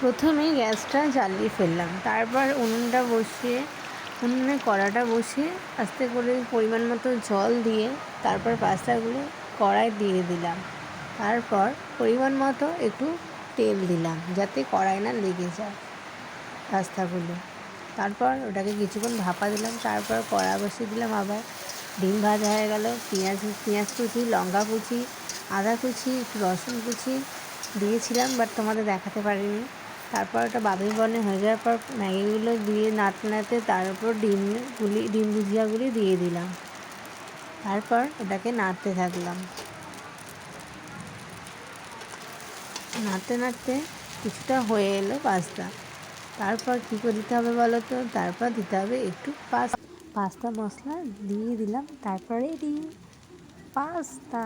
প্রথমেই গ্যাসটা জ্বালিয়ে ফেললাম, তারপর উনুনে কড়াটা বসিয়ে আস্তে করে পরিমাণ মতো জল দিয়ে তারপর পাস্তাগুলো কড়ায় দিয়ে দিলাম। তারপর পরিমাণ মতো একটু তেল দিলাম যাতে কড়ায় না লেগে যায় পাস্তাগুলো। তারপর ওটাকে কিছুক্ষণ ভাপা দিলাম। তারপর কড়া বসিয়ে দিলাম। আবার ডিম ভাজা হয়ে গেল। পেঁয়াজ কুচি, লঙ্কা কুচি, আদা কুচি, একটু রসুন কুচি দিয়েছিলাম, বাট তোমাদের দেখাতে পারিনি। তারপর ওটা বাদামি বর্ণের হয়ে যাওয়ার পর ম্যাগিগুলো দিয়ে নাড়তে তার উপর ডিম ভুজিয়াগুলি দিয়ে দিলাম। তারপর ওটাকে নাড়তে থাকলাম। নাড়তে কিছুটা হয়ে এলো পাস্তা। তারপর কী করে দিতে হবে বলো তো? তারপর দিতে হবে একটু পাস্তা মশলা দিয়ে দিলাম। তারপরে পাস্তা।